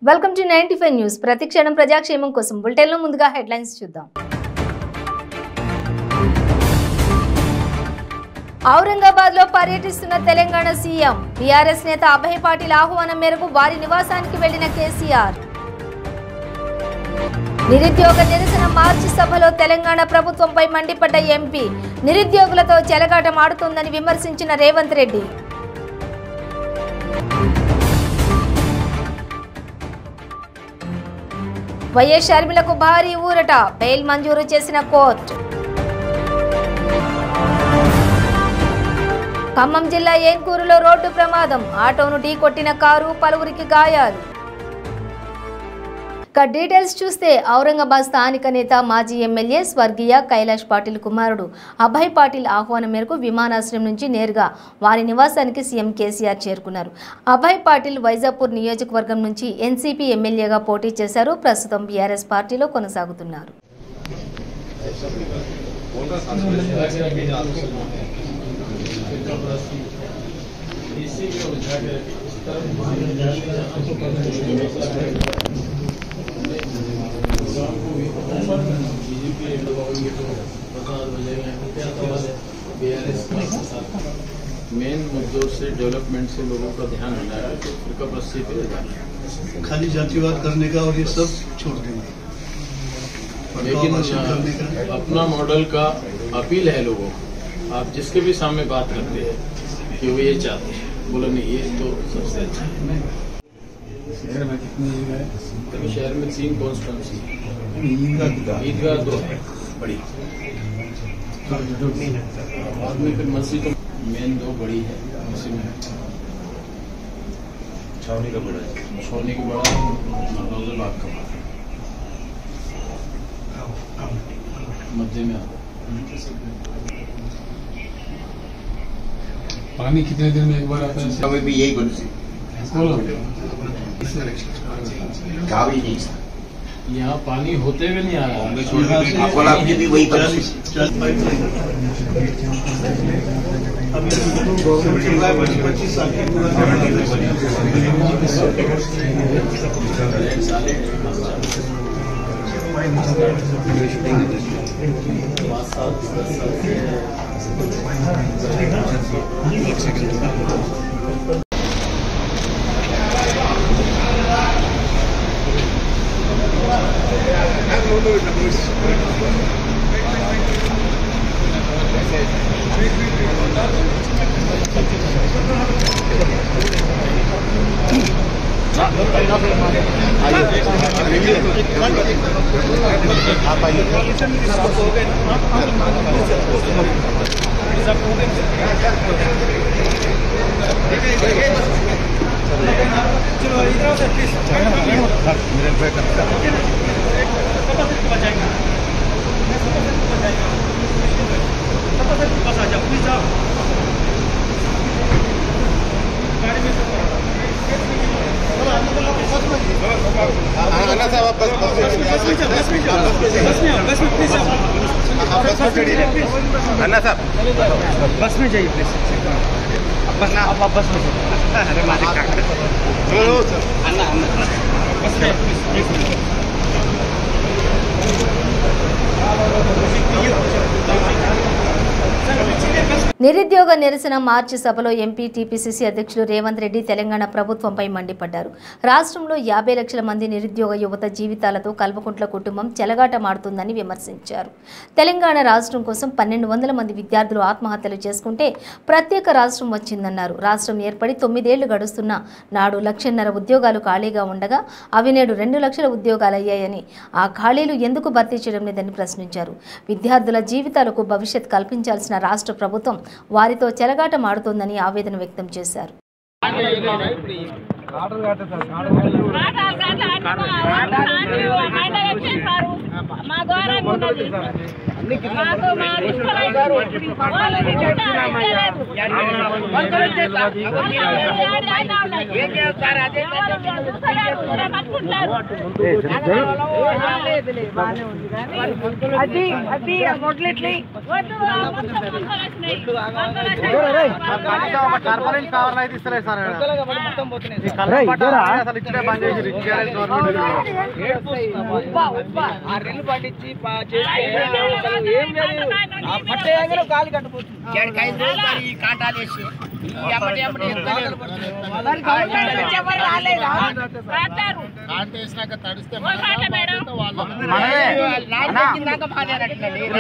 Welcome to 95 news. ప్రతిక్షణం ప్రజాక్షేమం కోసం బులెటిన్లో ముందుగా హెడ్లైన్స్ చూద్దాం. ఔరంగాబాద్లో పర్యటిస్తున్న తెలంగాణ సీఎం. టీఆర్ఎస్ నేత అభయ్ పాటిల్ ఆహ్వానం మేరకు వారి నివాసానికి వెళ్లిన కేసీఆర్. నిరుద్యోగ నిరసన మార్చి సభలో తెలంగాణ ప్రభుత్వంపై మండిపడ్డ ఎంపీ. నిరుద్యోగులతో చెలగాటం ఆడుతోందని విమర్శించిన రేవంత్ రెడ్డి. వైఎస్ షర్మిలకు భారీ ఊరట. బెయిల్ మంజూరు చేసిన కోర్టు. ఖమ్మం జిల్లా ఏన్కూరులో రోడ్డు ప్రమాదం. ఆటోను ఢీకొట్టిన కారు, పలువురికి గాయాలు. డీటెయిల్స్ చూస్తే ఔరంగాబాద్ స్థానిక నేత మాజీ ఎమ్మెల్యే స్వర్గీయ కైలాష్ పాటిల్ కుమారుడు అభయ్ పాటిల్ ఆహ్వానం మేరకు విమానాశ్రయం నుంచి నేరుగా వారి నివాసానికి సీఎం కేసీఆర్ చేరుకున్నారు. అభయ్ పాటిల్ వైజాపూర్ నియోజకవర్గం నుంచి ఎన్సీపీ ఎమ్మెల్యేగా పోటీ చేశారు. ప్రస్తుతం బీఆర్ఎస్ పార్టీలో కొనసాగుతున్నారు. मेन मुद्दों से डेवलपमेंट से लोगों का ध्यान हटा है तो फिर कपस्ती पे खाली जातिवाद करने का और ये सब छोड़ देंगे, लेकिन अपना मॉडल का अपील है लोगों को. आप जिसके भी सामने बात करते हैं कि वो ये चाहते हैं, बोलो नहीं ये तो सबसे अच्छा है. शहर में कितनी जगह है? कभी शहर में 3 कॉन्स्टिट्यूंसी ईदगाह 2 है बड़ी, बाद में फिर मस्जिद तो मेन 2 बड़ी है. उसी में छावनी का बड़ा है, छावनी का बड़ा नौजबाग का बड़ा मध्य में आता. पानी कितने दिन में एक बार आता है? हमें भी यही बोल यहाँ पानी होते हुए नहीं आ रहा. अकोला में भी वही अन्ना साहब बस में जाइए प्लीज. बस ना आप बस में अरे मालिक अन्ना बस में प्लीज. నిరుద్యోగ నిరసన మార్చి సభలో ఎంపీ టీపీసీసీ అధ్యక్షులు రేవంత్ రెడ్డి తెలంగాణ ప్రభుత్వంపై మండిపడ్డారు. రాష్ట్రంలో 50 లక్షల మంది నిరుద్యోగ యువత జీవితాలతో కల్వకుంట్ల కుటుంబం చెలగాటమాడుతుందని విమర్శించారు. తెలంగాణ రాష్ట్రం కోసం 1200 మంది విద్యార్థులు ఆత్మహత్యలు చేసుకుంటే ప్రత్యేక రాష్ట్రం వచ్చిందన్నారు. రాష్ట్రం ఏర్పడి 9 ఏళ్లు గడుస్తున్నా నాడు 1.5 లక్షల ఉద్యోగాలు ఖాళీగా ఉండగా అవి నేడు 2 లక్షల ఉద్యోగాలయ్యాయని, ఆ ఖాళీలు ఎందుకు భర్తీ చేయడం లేదని ప్రశ్నించారు. విద్యార్థుల జీవితాలకు భవిష్యత్ కల్పించాల్సిన రాష్ట్ర ప్రభుత్వం వారితో చెలగాటం ఆడుతోందని ఆవేదన వ్యక్తం చేశారు. మా టర్పలిన్ కవర్లు అయితే ఇస్తలేదు సార్. అసలు ఇచ్చే బంద్ చేసి పండించి గాలి కట్టుకోవచ్చు.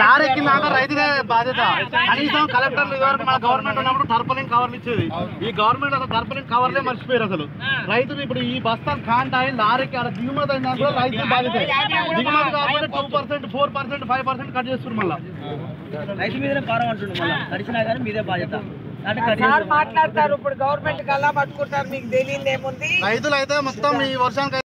లారెక్కినాక రైతుగా బాధ్యత. కనీసం కలెక్టర్లు ఇదివరకు మన గవర్నమెంట్ ఉన్నప్పుడు టర్పలిన్ కవర్లు ఇచ్చేది. ఈ గవర్నమెంట్ అసలు టర్పలిన్ కవర్లే మర్చిపోయారు. అసలు రైతులు ఇప్పుడు ఈ బస్తాలు కాంటాయి లారీకి అలా దిగుమతి అయినా కూడా రైతులు బాధ్యత. దిగుమతి కాకపోతే 2%, 4%, 5% కట్ చేస్తున్నారు. మళ్ళీ రైతు మీదనే భారం అంటుండే. మళ్ళీ తడిచినా కానీ మీదే బాధ్యత మాట్లాడతారు. ఇప్పుడు గవర్నమెంట్ కల్లా పట్టుకుంటారు. మీకు తెలియదు ఏముంది. రైతులు అయితే మొత్తం ఈ వర్షానికి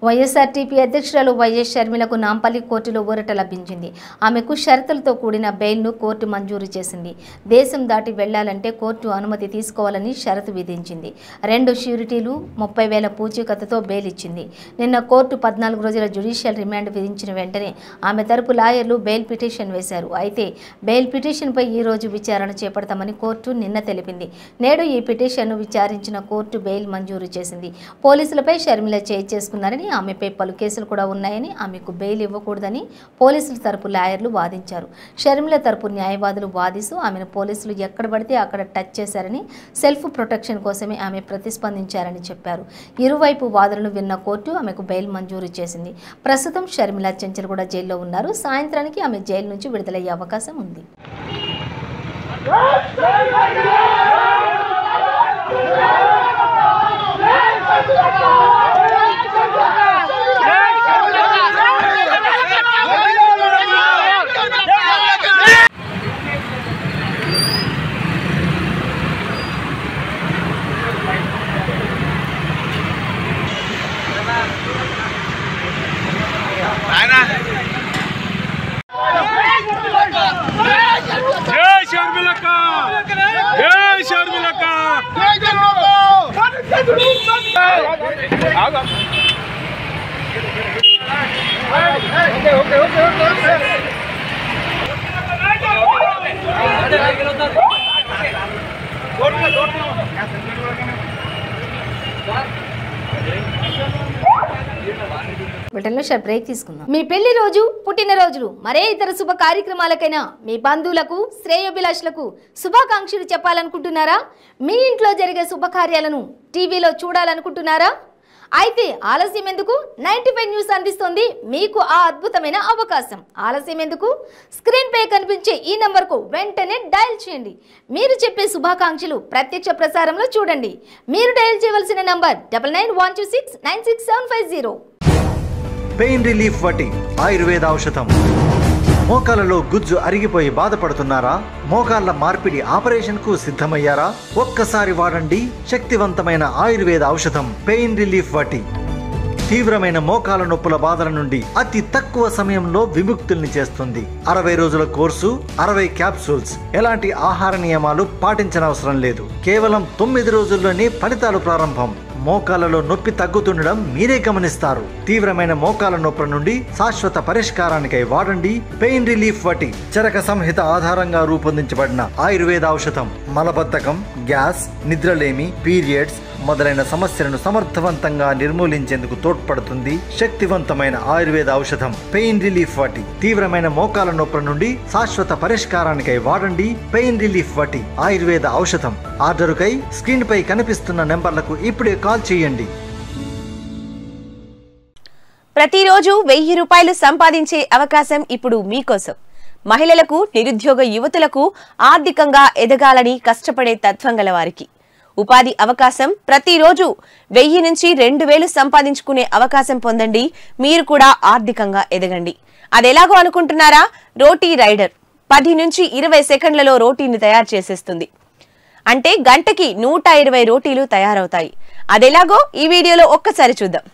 వైఎస్ఆర్టీపీ అధ్యక్షురాలు వైఎస్ షర్మిలకు నాంపల్లి కోర్టులో ఊరట లభించింది. ఆమెకు షరతులతో కూడిన బెయిల్ను కోర్టు మంజూరు చేసింది. దేశం దాటి వెళ్లాలంటే కోర్టు అనుమతి తీసుకోవాలని షరతు విధించింది. 2 ష్యూరిటీలు 30,000 పూచీకత్తుతో బెయిల్ ఇచ్చింది. నిన్న కోర్టు 14 రోజుల జ్యుడిషియల్ రిమాండ్ విధించిన వెంటనే ఆమె తరపు లాయర్లు బెయిల్ పిటిషన్ వేశారు. అయితే బెయిల్ పిటిషన్పై ఈ రోజు విచారణ చేపడతామని కోర్టు నిన్న తెలిపింది. నేడు ఈ పిటిషన్ను విచారించిన కోర్టు బెయిల్ మంజూరు చేసింది. పోలీసులపై షర్మిల చేయి చేసుకున్నారని, ఆమెపై పలు కేసులు కూడా ఉన్నాయని, ఆమెకు బెయిల్ ఇవ్వకూడదని పోలీసుల తరపు లాయర్లు వాదించారు. షర్మిల తరపు న్యాయవాదులు వాదిస్తూ ఆమెను పోలీసులు ఎక్కడ పడితే అక్కడ టచ్ చేశారని, సెల్ఫ్ ప్రొటెక్షన్ కోసమే ఆమె ప్రతిస్పందించారని చెప్పారు. ఇరువైపు వాదనలు విన్న కోర్టు ఆమెకు బెయిల్ మంజూరు చేసింది. ప్రస్తుతం షర్మిల చెంచల్గూడ జైల్లో ఉన్నారు. సాయంత్రానికి ఆమె జైలు నుంచి విడుదలయ్యే అవకాశం ఉంది. బ్రేక్ తీసుకుందాం. మీ పెళ్లి రోజు, పుట్టినరోజులు, మరే ఇతర శుభ కార్యక్రమాలకైనా మీ బంధువులకు, శ్రేయోభిలాషులకు శుభాకాంక్షలు చెప్పాలనుకుంటున్నారా? మీ ఇంట్లో జరిగే శుభకార్యాలను టీవీలో చూడాలనుకుంటున్నారా? అయితే ఆలస్యం ఎందుకు? 95 న్యూస్ అందిస్తోంది మీకు ఆ అద్భుతమైన అవకాశం. ఆలస్యం ఎందుకు? స్క్రీన్ పై కనిపించే ఈ నంబర్కు వెంటనే డయల్ చేయండి. మీరు చెప్పే శుభాకాంక్షలు ప్రత్యక్ష ప్రసారంలో చూడండి. మీరు డయల్ చేయవలసిన నంబర్ 9912696750. పెయిన్ రిలీఫ్ వటి ఆయుర్వేద ఔషధం. మోకాలలో గుజ్జు అరిగిపోయి బాధపడుతున్నారా? మోకాళ్ల మార్పిడి ఆపరేషన్ కు సిద్ధమయ్యారా? ఒక్కసారి వాడండి శక్తివంతమైన ఆయుర్వేద ఔషధం పెయిన్ రిలీఫ్ వటి. తీవ్రమైన మోకాల నొప్పుల బాధల నుండి అతి తక్కువ సమయంలో విముక్తుల్ని చేస్తుంది. 60 రోజుల కోర్సు, 60 క్యాప్సూల్స్. ఎలాంటి ఆహార నియమాలు పాటించనవసరం లేదు. కేవలం 9 రోజుల్లోనే ఫలితాలు ప్రారంభం. మోకాలలో నొప్పి తగ్గుతుండడం మీరే గమనిస్తారు. తీవ్రమైన మోకాల నొప్పుల నుండి శాశ్వత పరిష్కారానికై వాడండి పెయిన్ రిలీఫ్ వటి. చరక సంహిత ఆధారంగా రూపొందించబడిన ఆయుర్వేద ఔషధం. మలబద్ధకం, గ్యాస్, నిద్రలేమి, పీరియడ్స్, మొదలైన సమస్యలను సమర్థవంతంగా నిర్మూలించేందుకు తోడ్పడుతుంది శక్తివంతమైన ఆయుర్వేద ఔషధం పెయిన్ రిలీఫ్ వాటి. తీవ్రమైన మోకాల నొప్పుల నుండి శాశ్వత పరిష్కారానికై వాడండి పెయిన్ రిలీఫ్ వాటి ఆయుర్వేద ఔషధం. ఆర్డరుకై స్క్రీన్ పై కనిపిస్తున్న నెంబర్లకు ఇప్పుడే కాల్ చేయండి. ప్రతిరోజు 1000 రూపాయలు సంపాదించే అవకాశం ఇప్పుడు మీకోసం. మహిళలకు, నిరుద్యోగ యువతులకు ఆర్థికంగా ఎదగాలని కష్టపడే తత్వం గల వారికి ఉపాధి అవకాశం. ప్రతిరోజు 1000 నుంచి 2000 సంపాదించుకునే అవకాశం పొందండి. మీరు కూడా ఆర్థికంగా ఎదగండి. అదెలాగో అనుకుంటున్నారా? రోటీ రైడర్ 10 నుంచి 20 సెకండ్లలో రోటీని తయారు చేసేస్తుంది. అంటే గంటకి 120 రోటీలు తయారవుతాయి. అదెలాగో ఈ వీడియోలో ఒక్కసారి చూద్దాం.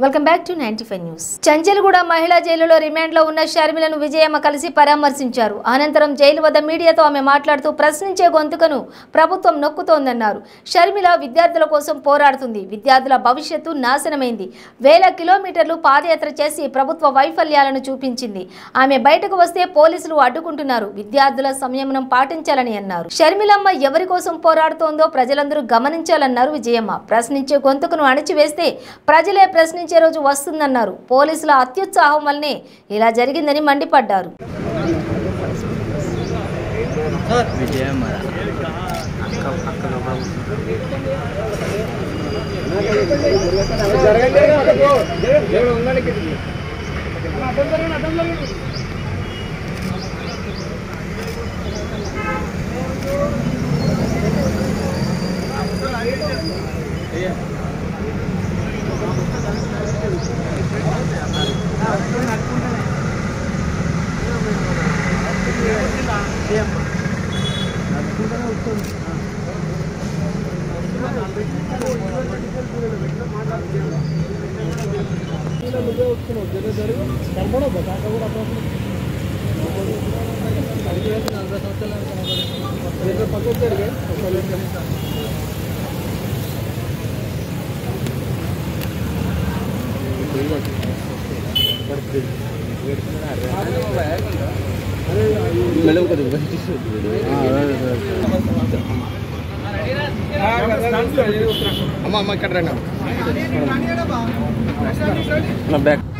Welcome back to 95 news. Chanchalguda మహిళా జైలులో రిమాండ్లో ఉన్న షర్మిలను విజయమ్మ కలిసి పరామర్శించారు. అనంతరం జైలు వద్ద మీడియాతో ఆమె మాట్లాడుతూ ప్రశ్నించే గొంతుకను ప్రభుత్వం నొక్కుతోందన్నారు. షర్మిల విద్యార్థుల కోసం పోరాడుతుంది. విద్యార్థుల భవిష్యత్తు నాశనమైంది. 1000 కిలోమీటర్లు పాదయాత్ర చేసి ప్రభుత్వ వైఫల్యాలను చూపించింది. ఆమె బయటకు వస్తే పోలీసులు అడ్డుకుంటున్నారు. విద్యార్థుల సంయమనం పాటించాలని అన్నారు. షర్మిలమ్మ ఎవరి కోసం పోరాడుతోందో ప్రజలందరూ గమనించాలన్నారు విజయమ్మ. ప్రశ్నించే గొంతుకను అణిచివేస్తే ప్రజలే ప్రశ్నించే రోజు వస్తుందన్నారు. పోలీసుల అత్యుత్సాహం వల్లనే ఇలా జరిగిందని మండిపడ్డారు.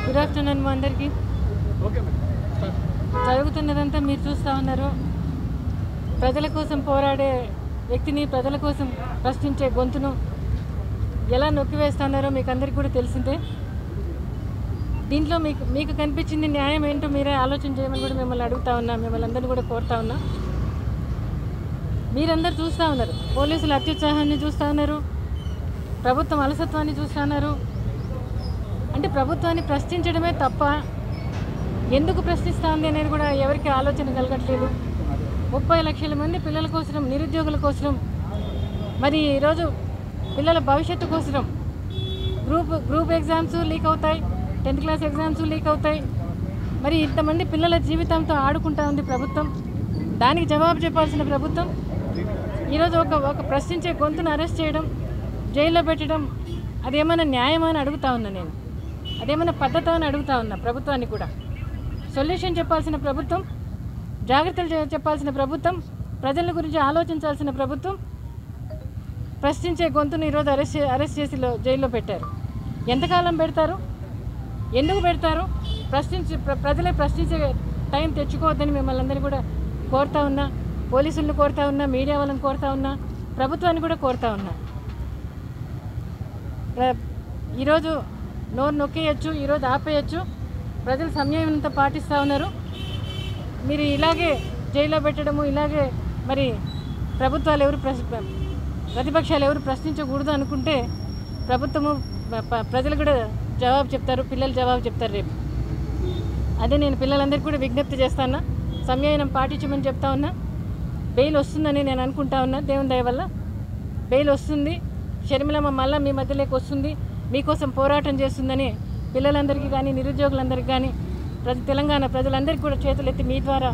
గుడ్ ఆఫ్టర్నూన్ మా అందరికీ. జరుగుతున్నదంతా మీరు చూస్తూ ఉన్నారు. ప్రజల కోసం పోరాడే వ్యక్తిని, ప్రజల కోసం ప్రశ్నించే గొంతును ఎలా నొక్కివేస్తున్నారో మీకు అందరికీ కూడా తెలిసిందే. దీంట్లో మీకు కనిపించింది న్యాయం ఏంటో మీరే ఆలోచన చేయమని కూడా మిమ్మల్ని అడుగుతా ఉన్నా, మిమ్మల్ని అందరినీ కూడా కోరుతా ఉన్నా. మీరందరూ చూస్తూ ఉన్నారు, పోలీసుల అత్యుత్సాహాన్ని చూస్తూ ఉన్నారు, ప్రభుత్వం అలసత్వాన్ని చూస్తూ ఉన్నారు. అంటే ప్రభుత్వాన్ని ప్రశ్నించడమే తప్ప ఎందుకు ప్రశ్నిస్తూ ఉంది అనేది కూడా ఎవరికి ఆలోచన కలగట్లేదు. 30 లక్షల మంది పిల్లల కోసం, నిరుద్యోగుల కోసం మరి ఈరోజు పిల్లల భవిష్యత్తు కోసం గ్రూప్ ఎగ్జామ్స్ లీక్ అవుతాయి, 10th క్లాస్ ఎగ్జామ్స్ లీక్ అవుతాయి. మరి ఇంతమంది పిల్లల జీవితంతో ఆడుకుంటా ఉంది ప్రభుత్వం. దానికి జవాబు చెప్పాల్సిన ప్రభుత్వం ఈరోజు ఒక ప్రశ్నించే గొంతును అరెస్ట్ చేయడం, జైల్లో పెట్టడం అదేమైనా న్యాయమా అని అడుగుతా ఉన్నా నేను. అదేమైనా పద్ధతి అని అడుగుతా ఉన్నా ప్రభుత్వాన్ని కూడా. సొల్యూషన్ చెప్పాల్సిన ప్రభుత్వం, జాగ్రత్తలు చెప్పాల్సిన ప్రభుత్వం, ప్రజల గురించి ఆలోచించాల్సిన ప్రభుత్వం ప్రశ్నించే గొంతును ఈరోజు అరెస్ట్ చేసి జైల్లో పెట్టారు. ఎంతకాలం పెడతారు? ఎందుకు పెడతారు? ప్రజలే ప్రశ్నించే టైం తెచ్చుకోవద్దని మిమ్మల్ని అందరినీ కూడా కోరుతా ఉన్నా, పోలీసులను కోరుతా ఉన్నా, మీడియా వాళ్ళని కోరుతా ఉన్నా, ప్రభుత్వాన్ని కూడా కోరుతా ఉన్నా. ఈరోజు నోరు నొక్కేయచ్చు, ఈరోజు ఆపేయచ్చు. ప్రజలు సంయమనంతో పాటిస్తూ ఉన్నారు. మీరు ఇలాగే జైల్లో పెట్టడము, ఇలాగే మరి ప్రభుత్వాలు ఎవరు ప్రతిపక్షాలు ఎవరు ప్రశ్నించకూడదు అనుకుంటే ప్రభుత్వము ప్రజలు కూడా జవాబు చెప్తారు, పిల్లలు జవాబు చెప్తారు రేపు. అదే నేను పిల్లలందరికీ కూడా విజ్ఞప్తి చేస్తాను, సంయమనం పాటించమని చెప్తా ఉన్నా. బెయిల్ వస్తుందని నేను అనుకుంటా ఉన్నా. దేవుని దయ వల్ల బెయిల్ వస్తుంది. షర్మిలమ్మ మళ్ళీ మీ మధ్యలోకి వస్తుంది, మీకోసం పోరాటం చేస్తుందని పిల్లలందరికీ కానీ, నిరుద్యోగులందరికీ కానీ, తెలంగాణ ప్రజలందరికీ కూడా చేతులెత్తి మీ ద్వారా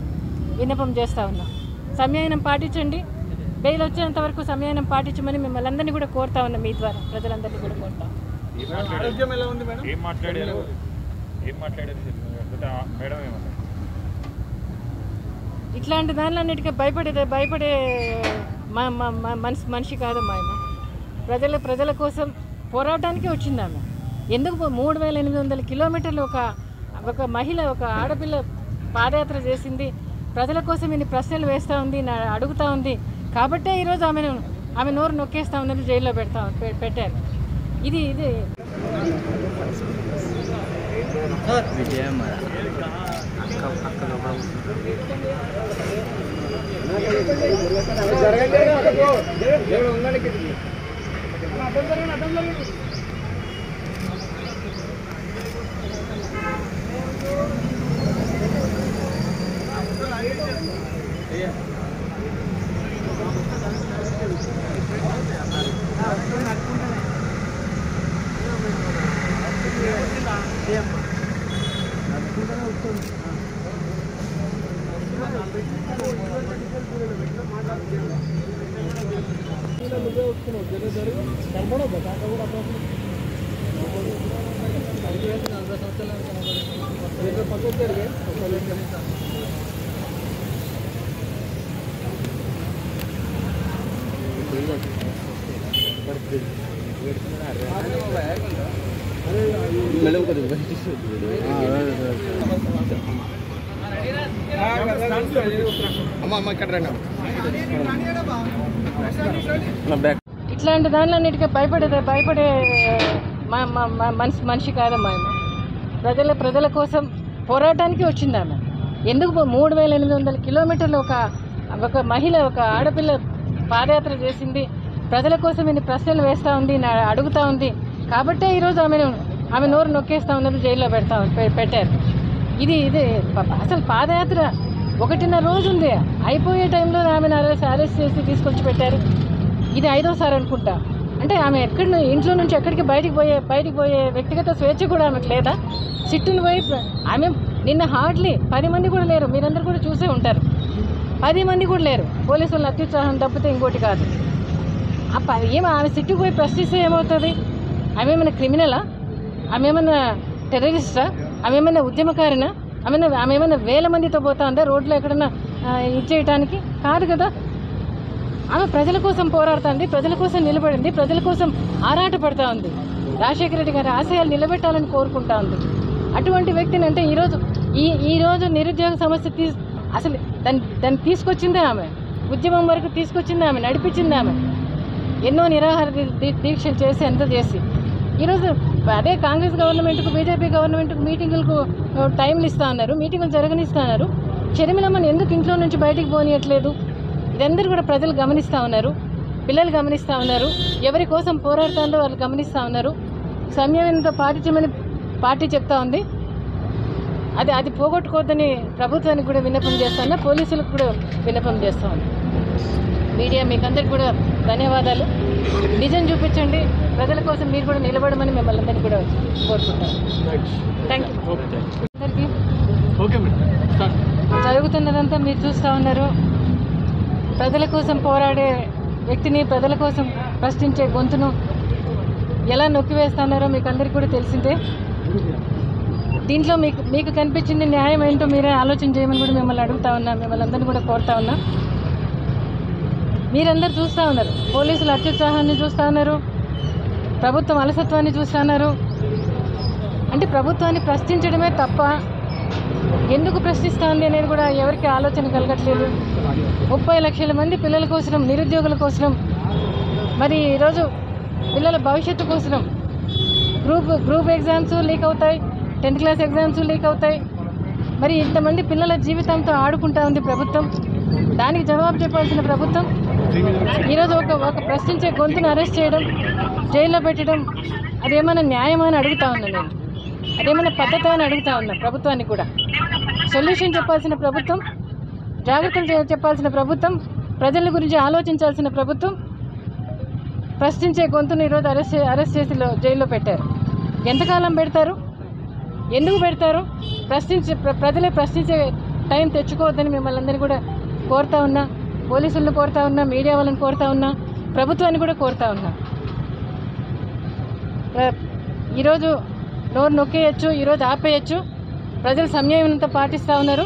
విన్నపం చేస్తూ ఉన్నా. సంయమనం పాటించండి. బెయిల్ వచ్చేంత వరకు సంయమనం పాటించమని మిమ్మల్ని అందరినీ కూడా కోరుతా ఉన్నా. మీ ద్వారా ప్రజలందరినీ కూడా కోరుతా. ఆరోగ్యం ఎలా ఉంది మేడం? ఏం మాట్లాడారు మేడం? ఇట్లాంటి దానిలన్నిటికీ భయపడే మనిషి కాదమ్మా ఆమె. ప్రజల కోసం పోరాటానికి వచ్చింది ఆమె. ఎందుకు 3800 కిలోమీటర్లు ఒక మహిళ, ఒక ఆడపిల్ల పాదయాత్ర చేసింది. ప్రజల కోసం ఇన్ని ప్రశ్నలు వేస్తూ ఉంది, అడుగుతూ ఉంది. కాబట్టే ఈరోజు ఆమె నోరు నొక్కేస్తూ ఉన్నది, జైల్లో పెట్టారు. ఇది మేడం को ఇట్లాంటి దానిలన్నిటికీ భయపడే మనిషి కాదమ్మా ఆమె. ప్రజల కోసం పోరాటానికి వచ్చింది ఆమె. ఎందుకు 3800 కిలోమీటర్లు ఒక మహిళ, ఒక ఆడపిల్ల పాదయాత్ర చేసింది. ప్రజల కోసం ఇన్ని ప్రశ్నలు వేస్తూ ఉంది, అడుగుతూ ఉంది. కాబట్టే ఈరోజు ఆమె నోరు నొక్కేస్తూ ఉన్నది, జైల్లో పెట్టారు. ఇది అసలు పాదయాత్ర 1.5 రోజు ఉంది. అయిపోయే టైంలో ఆమెను అరెస్ట్ చేసి తీసుకొచ్చి పెట్టారు. ఇది 5వ సారి అనుకుంటా. అంటే ఆమె ఇంట్లో నుంచి ఎక్కడికి బయటికి పోయే వ్యక్తిగత స్వేచ్ఛ కూడా ఆమెకు లేదా? సిట్టును పోయి ఆమె నిన్న హార్డ్లీ 10 మంది కూడా లేరు. మీరందరూ కూడా చూసే ఉంటారు. 10 మంది కూడా లేరు. పోలీసులు అత్యుత్సాహం తప్పితే ఇంకోటి కాదు. ఆమె సిట్టుకు పోయి ప్రశ్నిస్తే ఏమవుతుంది? ఆమె ఏమైనా క్రిమినలా? ఆమె ఏమైనా టెర్రరిస్టా? ఆమె ఏమైనా ఉద్యమకారినా? ఆమె ఏమైనా వేల మందితో పోతా ఉందా రోడ్లో ఎక్కడన్నా ఇచ్చేయటానికి? కాదు కదా. ఆమె ప్రజల కోసం పోరాడుతుంది, ప్రజల కోసం నిలబడింది, ప్రజల కోసం ఆరాటపడతా ఉంది. రాజశేఖర రెడ్డి గారి ఆశయాలు నిలబెట్టాలని కోరుకుంటా ఉంది. అటువంటి వ్యక్తిని అంటే ఈరోజు నిరుద్యోగ సమస్య అసలు దాన్ని తీసుకొచ్చిందే ఆమె. ఉద్యమం వరకు తీసుకొచ్చింది ఆమె, నడిపించింది ఆమె. ఎన్నో నిరాహార దీక్షలు చేసి ఎంత చేసి ఈరోజు అదే కాంగ్రెస్ గవర్నమెంట్కు, బీజేపీ గవర్నమెంట్కు మీటింగులకు టైంలు ఇస్తా ఉన్నారు, మీటింగులు జరగనిస్తా ఉన్నారు. షర్మిలమ్మని ఎందుకు ఇంట్లో నుంచి బయటికి పోనీయట్లేదు? ఇదందరూ కూడా ప్రజలు గమనిస్తూ ఉన్నారు, పిల్లలు గమనిస్తూ ఉన్నారు. ఎవరి కోసం పోరాడుతుందో వాళ్ళు గమనిస్తూ ఉన్నారు. సంయమనంతో పాటించమని పార్టీ చెప్తా ఉంది. అది పోగొట్టుకోవద్దని ప్రభుత్వానికి కూడా విన్నపం చేస్తా ఉన్నా, పోలీసులకు కూడా విన్నపం చేస్తా ఉన్నా. మీడియా మీకు అందరికీ కూడా ధన్యవాదాలు. నిజం చూపించండి, ప్రజల కోసం మీరు కూడా నిలబడమని మిమ్మల్ని అందరినీ కూడా కోరుకుంటాను. Thank you. అందరికీ జరుగుతున్నదంతా మీరు చూస్తూ ఉన్నారు. ప్రజల కోసం పోరాడే వ్యక్తిని, ప్రజల కోసం ప్రశ్నించే గొంతును ఎలా నొక్కివేస్తున్నారో మీకు అందరికీ కూడా తెలిసిందే. దీంట్లో మీకు కనిపించింది న్యాయం ఏంటో మీరే ఆలోచన చేయమని కూడా మిమ్మల్ని అడుగుతా ఉన్నా, మిమ్మల్ని అందరినీ కూడా కోరుతా ఉన్నా. మీరందరూ చూస్తూ ఉన్నారు, పోలీసులు అత్యుత్సాహాన్ని చూస్తూ ఉన్నారు, ప్రభుత్వం అలసత్వాన్ని చూస్తూ ఉన్నారు. అంటే ప్రభుత్వాన్ని ప్రశ్నించడమే తప్ప ఎందుకు ప్రశ్నిస్తోంది అనేది కూడా ఎవరికి ఆలోచన కలగట్లేదు. 30 లక్షల మంది పిల్లల కోసం, నిరుద్యోగుల కోసం, మరి ఈరోజు పిల్లల భవిష్యత్తు కోసం గ్రూప్ ఎగ్జామ్స్ లీక్ అవుతాయి, 10th క్లాస్ ఎగ్జామ్స్ లీక్ అవుతాయి. మరి ఇంతమంది పిల్లల జీవితంతో ఆడుకుంటా ఉంది ప్రభుత్వం. దానికి జవాబు చెప్పాల్సిన ప్రభుత్వం ఈరోజు ఒక ప్రశ్నించే గొంతును అరెస్ట్ చేయడం, జైల్లో పెట్టడం, అదేమైనా న్యాయమా అని అడుగుతా ఉన్నా నేను. అదేమైనా పద్ధతి అని అడుగుతా ఉన్నా ప్రభుత్వాన్ని కూడా. సొల్యూషన్ చెప్పాల్సిన ప్రభుత్వం, జాగ్రత్తలు చెప్పాల్సిన ప్రభుత్వం, ప్రజల గురించి ఆలోచించాల్సిన ప్రభుత్వం ప్రశ్నించే గొంతును ఈరోజు అరెస్ట్ చేసి జైల్లో పెట్టారు. ఎంతకాలం పెడతారు? ఎందుకు పెడతారు? ప్రజలే ప్రశ్నించే టైం తెచ్చుకోవద్దని మిమ్మల్ని అందరినీ కూడా కోరుతా ఉన్నా, పోలీసులను కోరుతా ఉన్నా, మీడియా వాళ్ళని కోరుతా ఉన్నా, ప్రభుత్వాన్ని కూడా కోరుతా ఉన్నా. ఈరోజు నోరు నొక్కేయచ్చు, ఈరోజు ఆపేయచ్చు. ప్రజలు సంయమనంతో పాటిస్తూ ఉన్నారు.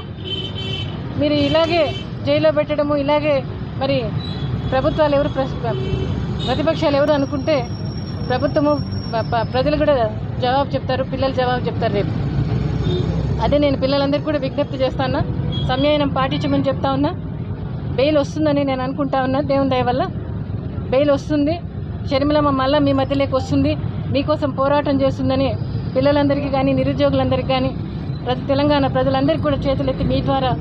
మీరు ఇలాగే జైల్లో పెట్టడము, ఇలాగే మరి ప్రభుత్వాలు ఎవరు, ప్రతిపక్షాలు ఎవరు అనుకుంటే ప్రభుత్వము, ప్రజలు కూడా జవాబు చెప్తారు, పిల్లలు జవాబు చెప్తారు రేపు. అదే నేను పిల్లలందరికీ కూడా విజ్ఞప్తి చేస్తాను, సంయమనం పాటించమని చెప్తా ఉన్నా. బెయిల్ వస్తుందని నేను అనుకుంటా ఉన్నా. దేవుని దయ వల్ల బెయిల్ వస్తుంది. షర్మిలమ్మ మళ్ళీ మీ మధ్యలోకి వస్తుంది, మీకోసం పోరాటం చేస్తుందని పిల్లలందరికీ కానీ, నిరుద్యోగులందరికీ కానీ, తెలంగాణ ప్రజలందరికీ కూడా చేతులెత్తి మీ ద్వారా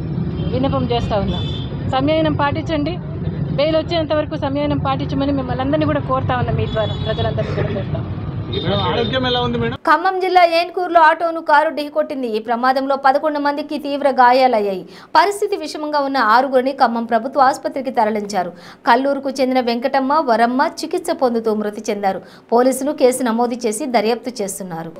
విన్నపం చేస్తూ ఉన్నా. సంయమనం పాటించండి, బెయిల్ వచ్చేంత వరకు సంయమనం పాటించమని మిమ్మల్ని అందరినీ కూడా కోరుతా ఉన్నా. మీ ద్వారా ప్రజలందరినీ కూడా కోరుతాం. ఖమ్మం జిల్లా ఏన్కూరులో ఆటోను కారు ఢీకొట్టింది. ఈ ప్రమాదంలో 11 మందికి తీవ్ర గాయాలయ్యాయి. పరిస్థితి విషమంగా ఉన్న 6గురిని ఖమ్మం ప్రభుత్వ ఆసుపత్రికి తరలించారు. కల్లూరుకు చెందిన వెంకటమ్మ, వరమ్మ చికిత్స పొందుతూ మృతి చెందారు. పోలీసులు కేసు నమోదు చేసి దర్యాప్తు చేస్తున్నారు.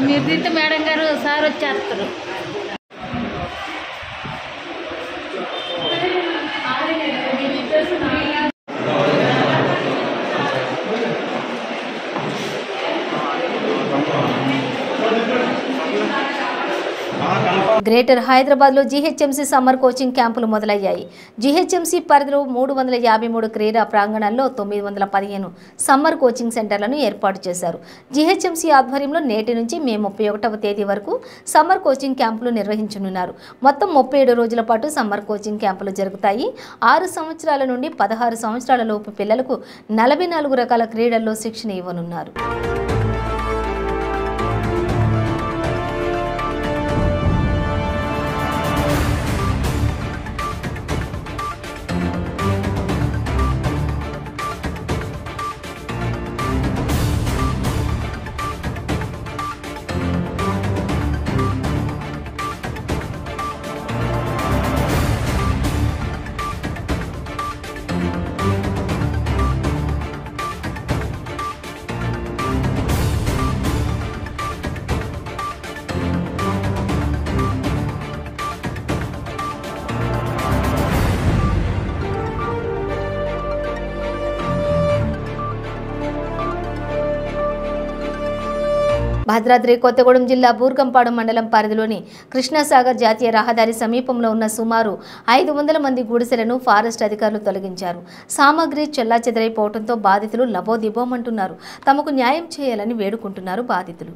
మీరు తింటే మేడం గారు సార్ వచ్చేస్తారు. గ్రేటర్ హైదరాబాద్లో జీహెచ్ఎంసీ సమ్మర్ కోచింగ్ క్యాంపులు మొదలయ్యాయి. జీహెచ్ఎంసీ పరిధిలో 353 క్రీడా ప్రాంగణాల్లో 915 సమ్మర్ కోచింగ్ సెంటర్లను ఏర్పాటు చేశారు. జీహెచ్ఎంసీ ఆధ్వర్యంలో నేటి నుంచి మే 31వ తేదీ వరకు సమ్మర్ కోచింగ్ క్యాంపులు నిర్వహించనున్నారు. మొత్తం 37 రోజుల పాటు సమ్మర్ కోచింగ్ క్యాంపులు జరుగుతాయి. 6 సంవత్సరాల నుండి 16 సంవత్సరాల లోపు పిల్లలకు 44 రకాల క్రీడల్లో శిక్షణ ఇవ్వనున్నారు. భద్రాద్రి కొత్తగూడెం జిల్లా బూర్గంపాడు మండలం పరిధిలోని కృష్ణాసాగర్ జాతీయ రహదారి సమీపంలో ఉన్న సుమారు 500 మంది గుడిసెలను ఫారెస్ట్ అధికారులు తొలగించారు. సామాగ్రి చెల్లాచెదరైపోవడంతో బాధితులు లబోదిబోమంటున్నారు. తమకు న్యాయం చేయాలని వేడుకుంటున్నారు బాధితులు.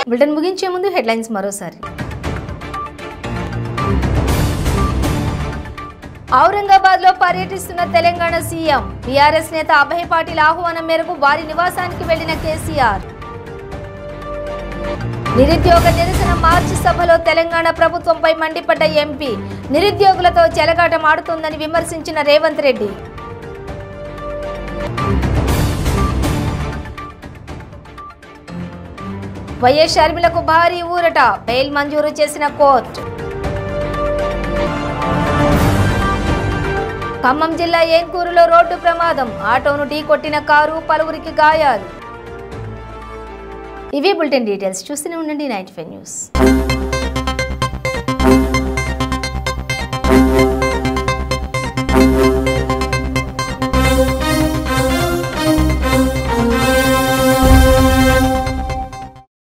బులెటిన్ ముగించే ముందు హెడ్లైన్స్ మరోసారి. ఔరంగాబాద్ లో పర్యటిస్తున్న తెలంగాణ సీఎం. టీఆర్ఎస్ నేత అభయ్ పాటిల్ ఆహ్వానం మేరకు వారి నివాసానికి వెళ్లిన కేసీఆర్. నిరుద్యోగ నిరసన మార్చి సభలో తెలంగాణ ప్రభుత్వంపై మండిపడ్డ ఎంపీ. నిరుద్యోగులతో చెలగాటం ఆడుతోందని విమర్శించిన రేవంత్ రెడ్డి. వైఎస్ షర్మిలకు భారీ ఊరట. బెయిల్ మంజూరు చేసిన కోర్టు. ఖమ్మం జిల్లా ఏన్కూరులో రోడ్డు ప్రమాదం. ఆటోను ఢీకొట్టిన కారు, పలువురికి గాయాలు. ఇవి బులెటిన్ డీటెయిల్స్. చూస్తూనే ఉండండి 95 న్యూస్.